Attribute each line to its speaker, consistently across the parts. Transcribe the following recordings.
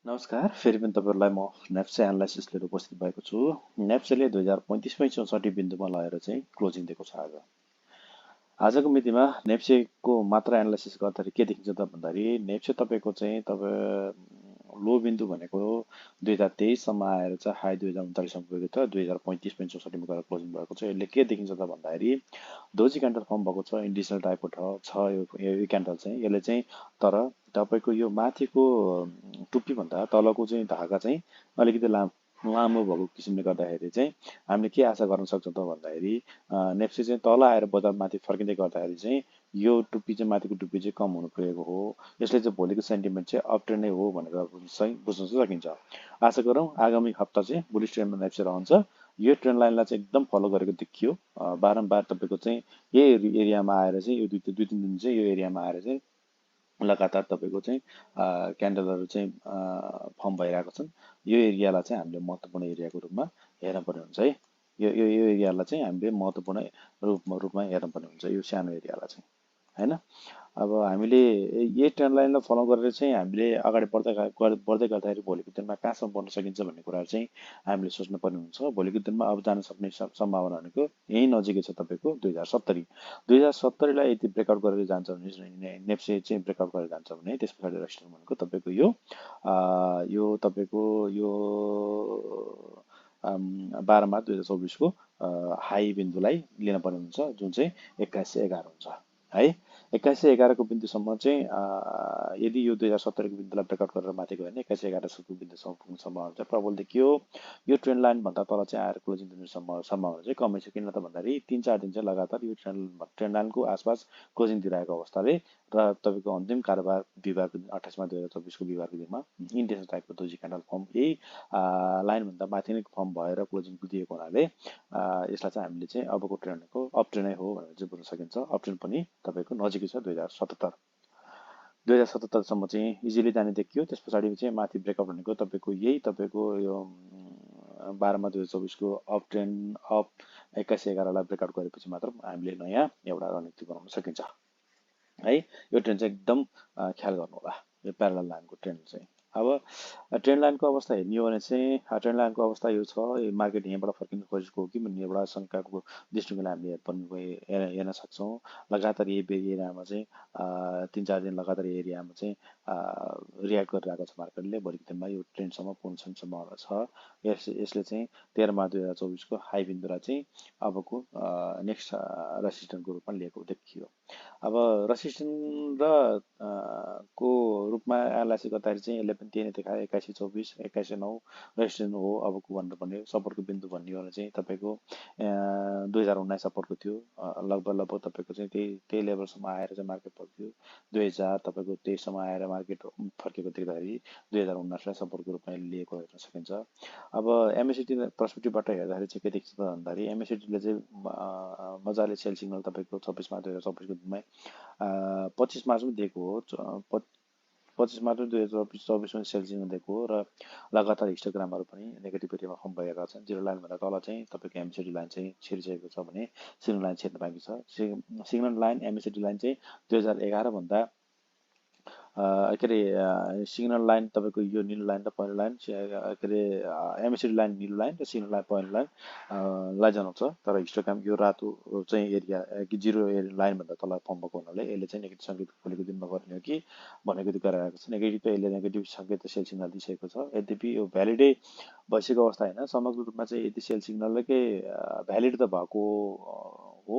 Speaker 1: नमस्कार, फेरि पनि तपाईँहरूलाई म नेप्से एनालाइसिस लिएर उपस्थित भएको छु। नेप्सेले 2035मै 64 बिन्दुमा लगेर चाहिँ क्लोजिङ दिएको छ आज। आजको मितिमा नेप्सेको मात्र एनालाइसिस गर्दाखेरि के देखिन्छ त भन्दाखेरि नेप्से तपाईँको चाहिँ लो बिन्दु भनेको 2023सम्म आएर चाहिँ हाई 2039सम्म पुगेको छ। 2035 पनि 64मा गएर क्लोजिङ भएको छ। यसले के देखिन्छ त भन्दाखेरि दोजी क्यान्डल फर्म भएको छ, इन्डिसनल टाइपको छ यो क्यान्डल चाहिँ। यसले चाहिँ तर तपाईँको यो माथिको टुप्पीभन्दा तलको चाहिँ धागा चाहिँ अलिकति लामो भएको किसिमले गर्दाखेरि चाहिँ हामीले के आशा गर्न सक्छौँ त भन्दाखेरि नेप्से चाहिँ तल आएर बजार माथि फर्किँदै गर्दाखेरि चाहिँ यो टुप्पी चाहिँ माथिको टुप्पी चाहिँ कम हुनु पुगेको हो। यसले चाहिँ भोलिको सेन्टिमेन्ट चाहिँ अप ट्रेन्ड नै हो भनेर चाहिँ बुझ्न चाहिँ सकिन्छ। आशा गरौँ आगामी हप्ता चाहिँ बुलिस ट्रेन्डमा नेप्से रहन्छ। यो ट्रेन्ड लाइनलाई चाहिँ एकदम फलो गरेको देखियो। बारम्बार तपाईँको चाहिँ यही एरियामा आएर चाहिँ यो दुई तिन दिन चाहिँ यो एरियामा आएर चाहिँ लगातार तपाईँको चाहिँ क्यान्डलहरू चाहिँ फर्म भइरहेको छन्। यो एरियालाई चाहिँ हामीले महत्त्वपूर्ण एरियाको रूपमा हेर्न पर्ने हुन्छ है। यो एरियालाई चाहिँ हामीले महत्त्वपूर्ण रूपमा हेर्न पर्ने हुन्छ, यो सानो एरियालाई चाहिँ होइन। अब हामीले यही ट्रेन्ड लाइनलाई फलो गरेर चाहिँ हामीले अगाडि बढ्दै गर्दाखेरि भोलिको दिनमा कहाँसम्म बढ्न सकिन्छ भन्ने कुराहरू चाहिँ हामीले सोच्नु पर्ने हुन्छ। भोलिको दिनमा अब जान सक्ने सम्भावना भनेको यही नजिकै छ तपाईँको 2070लाई यदि ब्रेकआउट गरेर जान्छ भने नेप्से चाहिँ ब्रेकआउट गरेर जान्छ भने त्यस पछाडि रेजिस्टेन्स भनेको तपाईँको यो तपाईँको यो 12 मार्च 2024को हाई बिन्दुलाई लिन पर्ने हुन्छ, जुन चाहिँ 2111 हुन्छ है। 2111को बिन्दुसम्म चाहिँ यदि यो 2070को बिन्दुलाई ब्रेकआउट गरेर माथि गयो भने 2111को बिन्दुसम्म पुग्ने सम्भावना चाहिँ प्रबल देखियो। यो ट्रेन्ड लाइनभन्दा तल चाहिँ आएर क्लोजिङ दिने सम्भावना चाहिँ कमै छ। किन त भन्दाखेरि 3-4 दिन चाहिँ लगातार यो ट्रेन्ड लाइनको आसपास क्लोजिङ दिइरहेको अवस्थाले र तपाईँको अन्तिम कारोबार बिहिबारको दिन 28 मार्च 2024को बिहिबारको दिनमा इन्डियन टाइपको दोजी क्यान्डल फर्म यही लाइनभन्दा माथि नै फर्म भएर क्लोजिङ दिएको हुनाले यसलाई चाहिँ हामीले चाहिँ अबको ट्रेन्डको अप ट्रेन्ड नै हो भनेर चाहिँ बुझ्न सकिन्छ। अप ट्रेन्ड पनि तपाईँको नजिकै छ। 2077सम्म चाहिँ इजिली जाने देखियो। त्यस पछाडि चाहिँ माथि ब्रेकअप भनेको तपाईँको यही तपाईँको यो 12 मार्च 2024को अप ट्रेन्ड अप 2111लाई ब्रेकआउट गरेपछि मात्र हामीले नयाँ एउटा रणनीति बनाउन सकिन्छ है। यो ट्रेन्ड चाहिँ एकदम ख्याल गर्नु होला, यो प्यारलल लाइनको ट्रेन्ड चाहिँ। अब ट्रेन्ड लाइनको अवस्था हेर्ने हो भने चाहिँ ट्रेन्ड लाइनको अवस्था यो छ, यो मार्केट यहीँबाट फर्किन खोजेको हो कि भन्ने एउटा शङ्काको दृष्टिकोणले हामीले हेर्न सक्छौँ। लगातार यही एरियामा चाहिँ 3-4 दिन लगातार एरियामा चाहिँ रियाक्ट गरिरहेको छ मार्केटले। भोलिको दिनमा यो ट्रेन्डसम्म पुग्ने सम्भावना छ। यसले चाहिँ 13 मार्च 2024को हाई बिन्दुलाई चाहिँ अबको नेक्स्ट रेसिस्टेन्टको रूपमा लिएको देखियो। अब रेसिस्टेन्ट र को रूपमा एनालाइसिस गर्दाखेरि चाहिँ यसले पनि त्यही नै देखायो। 2124 2109 रेजिस्टेन्स हो अबको भनेर भन्यो। सपोर्टको बिन्दु भन्ने हो भने चाहिँ तपाईँको 2019 सपोर्टको थियो। लगभग तपाईँको चाहिँ त्यही लेभलसम्म आएर चाहिँ मार्केट फर्कियो। 2000 तपाईँको 23सम्म आएर मार्केट फर्केको देख्दाखेरि 2019लाई सपोर्टको रूपमा लिएको हेर्न सकिन्छ। अब एमएसिटी पर्सपेक्टिभबाट हेर्दाखेरि चाहिँ के देखिन्छ त भन्दाखेरि एमएसिटीले चाहिँ मजाले सेल सिग्नल तपाईँको 26 मार्च 2024को दिनमै 25 मार्चमा दिएको हो। 25 मार्च 2024मा सेल सिग्नल दिएको हो र लगातार हिस्टोग्रामहरू पनि नेगेटिभ एरियामा फर्म भइरहेका छन्। जिरो लाइनभन्दा तल चाहिँ तपाईँको एमएसिटी लाइन चाहिँ छिरिसकेको छ भने सिग्नल लाइन छिर्न बाँकी छ। सिग्नल लाइन एमएसिटी लाइन चाहिँ 2011 भन्दा के अरे सिग्नल लाइन तपाईँको यो निलो लाइन र पहेँलो लाइन के अरे एमएसिडी लाइन निलो लाइन र सिग्नल लाइन पहेँलो लाइन लाई जनाउँछ। तर हिस्टोग्राम यो रातो चाहिँ एरिया कि जिरो लाइनभन्दा तल फर्म भएको हुनाले यसले चाहिँ नेगेटिभ सङ्केत भोलिको दिनमा गर्ने हो कि भनेको त्यो गराएको छ। नेगेटिभ त यसले नेगेटिभ सङ्केत सेल सिग्नल दिइसकेको छ। यद्यपि यो भ्यालिडै भइसकेको अवस्था होइन। समग्र रूपमा चाहिँ यदि सेल सिग्नलकै भ्यालिड त भएको हो,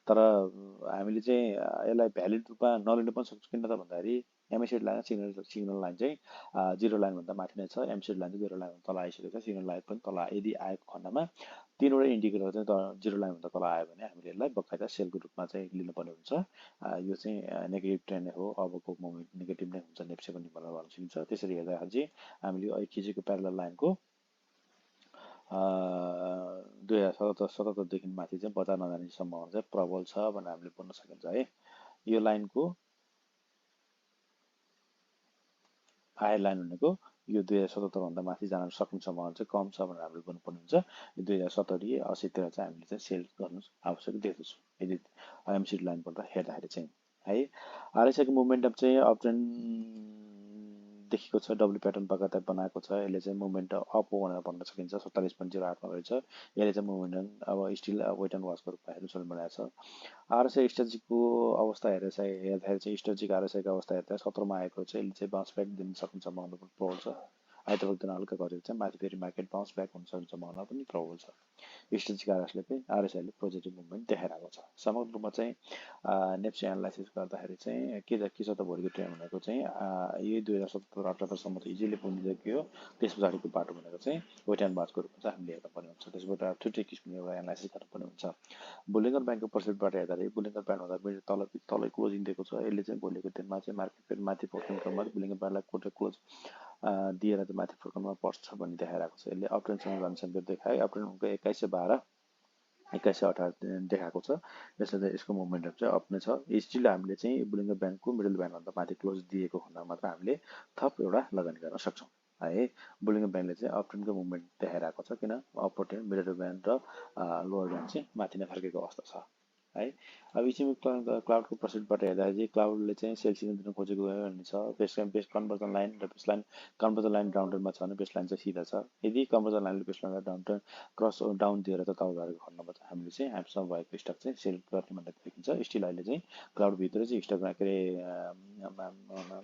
Speaker 1: तर हामीले चाहिँ यसलाई भ्यालिड रूपमा नलिनु पनि सक्छौँ। किन त भन्दाखेरि एमएसिडी लाइन सिग्नल लाइन चाहिँ जिरो लाइनभन्दा माथि नै छ। एमएसिडी लाइन चाहिँ जिरो लाइनभन्दा तल आइसकेको छ। सिग्नल लाइन पनि तल यदि आएको खण्डमा तीनवटा इन्डिकेटर चाहिँ जिरो लाइनभन्दा तल आयो भने हामीले यसलाई बकाइदा सेलको रूपमा चाहिँ लिनुपर्ने हुन्छ। यो चाहिँ नेगेटिभ ट्रेन्ड हो। अबको मोमेन्ट नेगेटिभ नै हुन्छ नेप्सेको निम्बरमा भन्न सकिन्छ। त्यसरी हेर्दाखेरि चाहिँ हामीले अहिले खिचेको प्यारलल लाइनको 2077देखि माथि चाहिँ बजार नजाने सम्भावना चाहिँ प्रबल छ भनेर हामीले भन्न सकिन्छ है। यो लाइनको हायर लाइन भनेको यो 2077भन्दा माथि जान सक्ने सम्भावना चाहिँ कम छ भनेर हामीले भन्नुपर्ने हुन्छ। यो 2070 80तिर चाहिँ हामीले चाहिँ सेल गर्नु आवश्यक देख्दछौँ यदि एमसिडी लाइनबाट हेर्दाखेरि चाहिँ है। आरएसआईको मोमेन्टम चाहिँ अप ट्रेन्ड देखेको छ डब्ल्यू प्याटर्न बगैँचा बनाएको छ यसले चाहिँ मुभमेन्ट अप हो भनेर भन्न सकिन्छ 47.08 मा रहेछ यसले चाहिँ मुभमेन्ट अब स्टिल वेट एन्ड वाचको रूपमा हेर्नु बनाएको छ आरएसआई स्ट्रेटेजीको अवस्था हेर्दाखेरि चाहिँ स्ट्रेटेजिक आरएसआईको अवस्था हेर्दा 17 मा आएको छ यसले चाहिँ बाउन्स ब्याक दिन सक्ने सम्भावना पनि प्रबल छ आइतबार दिन हल्का गरेर चाहिँ माथि फेरि मार्केट बाउन्स ब्याक हुन सक्ने सम्भावना पनि प्रबल छ स्ट्रेटेजिक आरएसआईले पोजिटिभ मुभमेन्ट देखाइरहेको छ समग्र रूपमा चाहिँ नेप्से एनालाइसिस गर्दाखेरि चाहिँ के छ त भोलिको ट्रेन्ड भनेको चाहिँ यही 2077-78 सम्म त इजिली पुग्न देखियो त्यस पछाडिको बाटो भनेको चाहिँ वेट एन्ड वाचको रूपमा चाहिँ हामीले हेर्न पर्ने हुन्छ त्यसबाट छुट्टै किसिमको एउटा एनालाइसिस गर्नुपर्ने हुन्छ बुलिङ्गन ब्याङ्कको पर्सेन्टबाट हेर्दाखेरि बुलिङ्गन ब्याङ्क भन्दा तल क्लोजिङ दिएको छ यसले चाहिँ भोलिको दिनमा चाहिँ मार्केट फेरि माथि फर्किने क्रममा बुलिङ्गन ब्याङ्कलाई कोटे क्लोज दिएर चाहिँ माथि फर्कनमा पर्छ भन्ने देखाइरहेको छ यसले अपट्रेन्डसँग जाने सङ्केत देखायो अपट्रेन्डको 2112 2118 देखाएको छ यसले चाहिँ यसको मुभमेन्टहरू चाहिँ अप नै छ स्टिल हामीले चाहिँ बुलिङ्गन ब्याङ्कको मिडल ब्यान्डभन्दा माथि क्लोज दिएको खण्डमा मात्र हामीले थप एउटा लगानी गर्न सक्छौँ है बुलिङ्गन ब्याङ्कले चाहिँ अपट्रेन्डको मुभमेन्ट देखाइरहेको छ किन अप्पर ट्रेन्ड मिडल ब्यान्ड र लोवर ब्यान्ड चाहिँ माथि नै फर्केको अवस्था छ है अब इचिमी क्लाउडको पर्सेन्टबाट हेर्दाखेरि चाहिँ क्लाउडले चाहिँ सेल सिग्नल दिन खोजेको भन्ने छ बेस कन्भर्जन लाइन र बेस लाइन कन्भर्जन लाइन डाउनट्रेन्डमा छ भने बेस लाइन चाहिँ सिधा छ यदि कन्भर्जन लाइनले बेस लाइनलाई डाउनट्रेन्ड क्रस डाउन दिएर त तल झरेको खण्डमा चाहिँ हामीले चाहिँ हामीसँग भएको स्टक चाहिँ सेल गर्ने भनेर देखिन्छ स्टिल अहिले चाहिँ क्लाउडभित्र चाहिँ स्टकमा के अरे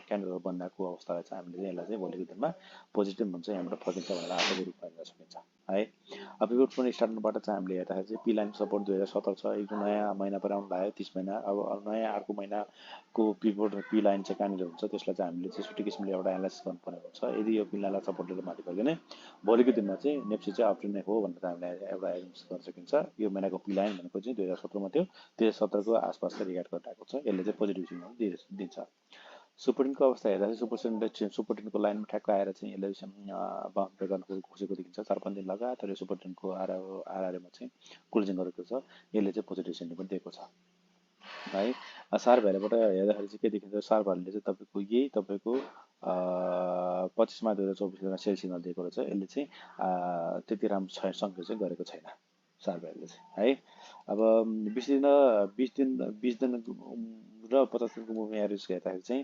Speaker 1: क्यान्डल बनाएको अवस्थालाई चाहिँ हामीले चाहिँ यसलाई चाहिँ भोलिको दिनमा पोजिटिभ हुन्छ यहाँबाट फर्किन्छ भनेर आशाको रूपमा हेर्न सकिन्छ है अब पिभट पनि स्टार्टबाट चाहिँ हामीले हेर्दाखेरि चाहिँ पी लाइन सपोर्ट 2017 छ एकदम नयाँ महिना पर आउनु लाग्यो 30 महिना अब नयाँ अर्को महिनाको पिभट पी लाइन चाहिँ कहाँनिर हुन्छ त्यसलाई चाहिँ हामीले चाहिँ छुट्टै किसिमले एउटा एनालाइसिस गर्नुपर्ने हुन्छ यदि यो पी लाइनलाई सपोर्ट लिएर माथि गयो भने भोलिको दिनमा चाहिँ नेप्से चाहिँ अपट्रेन्ड नै हो भनेर हामीले एउटा एनालाइसिस गर्न सकिन्छ यो महिनाको पी लाइन भनेको चाहिँ 2017 मा थियो 2017 को आसपास चाहिँ रिगार्ड गरिरहेको छ यसले चाहिँ पोजिटिभ सिग्नल दिन्छ सुपरटिनको अवस्था हेर्दाखेरि सुपरटिनको लाइनमा ठ्याक्क आएर चाहिँ यसले बाउन्स ब्याक गर्न खोजेको देखिन्छ 4-5 दिन लगातार सुपरटिनको आरआरएमा चाहिँ क्लोजिङ गरेको छ यसले चाहिँ पोजिटिभ सेन्टिमेन्ट दिएको छ है सार भ्यालुबाट हेर्दाखेरि चाहिँ के देखिन्छ सार भ्यालुले चाहिँ तपाईँको यही तपाईँको 25 मार्च 2024 सेल सिग्नल दिएको रहेछ यसले चाहिँ त्यति राम्रो सङ्केत चाहिँ गरेको छैन सार भ्यालुले चाहिँ है अब 20 दिन र 50 दिनको मुभिङ एभरेज हेर्दाखेरि चाहिँ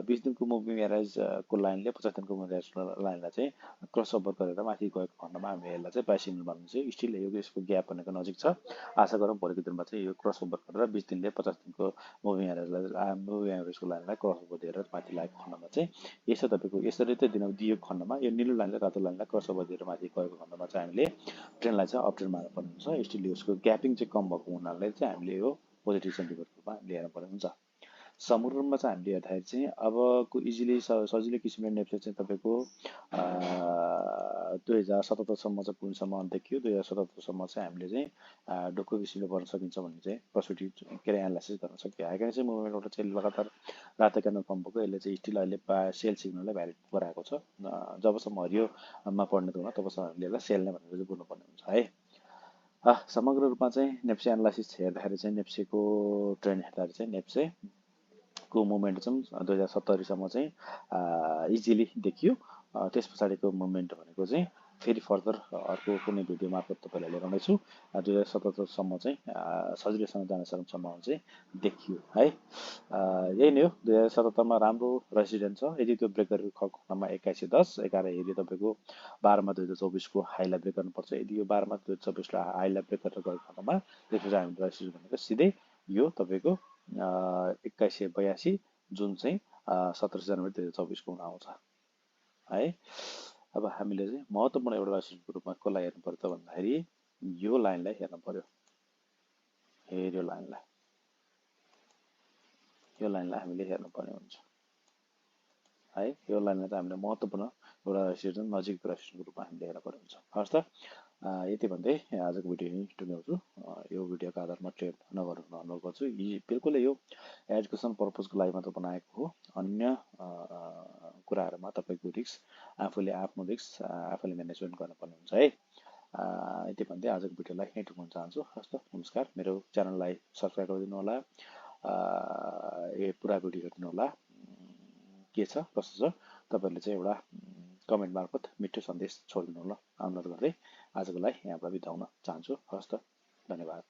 Speaker 1: 20 दिनको मुभिङ एभरेजको लाइनले 50 दिनको मुभिङ एभरेज लाइनलाई चाहिँ क्रस ओभर गरेर माथि गएको खण्डमा हामीले यसलाई चाहिँ बाइ सिग्नल मान्नु चाहिँ स्टिल यसको ग्याप भनेको नजिक छ आशा गरौँ भोलिको दिनमा चाहिँ यो क्रस ओभर गरेर 20 दिनले 50 दिनको मुभिङ एभरेजको लाइनलाई क्रस ओभर दिएर माथि लागेको खण्डमा चाहिँ यसो तपाईँको यसरी चाहिँ दिएको खण्डमा यो निलो लाइनले रातो लाइनलाई क्रस ओभर दिएर माथि गएको खण्डमा चाहिँ हामीले ट्रेन्डलाई चाहिँ अपट्रेन्ड मार्नु पर्ने हुन्छ स्टिल यसको ग्यापिङ चाहिँ कम भएको हुनाले चाहिँ हामीले यो पोजिटिभ सेन्टिमेन्टको रूपमा हामीले हेर्नुपर्ने हुन्छ समग्र रूपमा चाहिँ हामीले हेर्दाखेरि चाहिँ अबको इजिली सजिलो किसिमले नेप्से चाहिँ तपाईँको 2077 सम्म चाहिँ पुग्नेसम्म देखियो 2077 सम्म चाहिँ हामीले चाहिँ ढुक्क किसिमले गर्न सकिन्छ भन्ने चाहिँ पर्सपेक्टिभ के अरे एनालाइसिस गर्न सक्यो हाइकन चाहिँ मुभमेन्ट एउटा चाहिँ लगातार रातो क्यान्डल फर्म भएको यसले चाहिँ स्टिल अहिले सेल सिग्नललाई भ्यालिड गराएको छ जबसम्म हरियोमा पढ्ने त तबसम्म हामीले यसलाई सेल नै भनेर चाहिँ बुझ्नुपर्ने हुन्छ है समग्र रूपमा चाहिँ नेप्से एनालाइसिस हेर्दाखेरि चाहिँ नेप्सेको ट्रेन्ड हेर्दाखेरि चाहिँ नेप्से को मुभमेन्ट चाहिँ 2070 सम्म चाहिँ इजिली देखियो त्यस पछाडिको मुभमेन्ट भनेको चाहिँ फेरि फर्दर अर्को कुनै भिडियो मार्फत तपाईँलाई लिएर आउनेछु 2077 सम्म चाहिँ सजिलैसँग जान सक्ने सम्भावना चाहिँ देखियो है यही नै हो 2077 मा राम्रो रेसिडेन्ट छ यदि त्यो ब्रेक गरेको खण्डमा 2110 11 हेरी तपाईँको 12 मा 2024 को हाईलाई ब्रेक गर्नुपर्छ यदि यो 12 मा 2024 लाई हाईलाई ब्रेक गरेर गएको खण्डमा त्यसपछि हामीले रेसिडेन्ट भनेको सिधै यो तपाईँको 2182 जुन चाहिँ 17 जनवरी 2024 को हुन आउँछ है अब हामीले चाहिँ महत्त्वपूर्ण एउटा रेसिडेन्टको रूपमा कसलाई हेर्नु पर्छ भन्दाखेरि यो लाइनलाई हेर्नु पर्यो यो लाइनलाई हामीले हेर्नु पर्ने हुन्छ है यो लाइनलाई चाहिँ हामीले महत्त्वपूर्ण एउटा रेसिडेन्ट नजिकको रेसिडेन्टको रूपमा हामीले हेर्नु पर्ने हुन्छ हस् त यति भन्दै आजको भिडियो यहीँ टुङ्ग्याउँछु यो भिडियोको आधारमा ट्रेड नगर्नु अनुरोध गर्छु बिल्कुल यो एजुकेसन पर्पजको लागि मात्र बनाएको हो अन्य कुराहरूमा तपाईँको रिस्क आफूले आफ्नो रिस्क आफूले म्यानेजमेन्ट गर्नुपर्ने हुन्छ है यति भन्दै आजको भिडियोलाई यहीँ टुङ्गाउन चाहन्छु हस् त नमस्कार मेरो च्यानललाई सब्सक्राइब गरिदिनु होला पुरा भिडियो हेरिदिनु होला के छ कस्तो छ तपाईँहरूले चाहिँ एउटा कमेन्ट मार्फत मिठो सन्देश छोडिदिनु होला अनुरोध गर्दै आजको लागि यहाँबाट बिताउन चाहन्छु हस् त धन्यवाद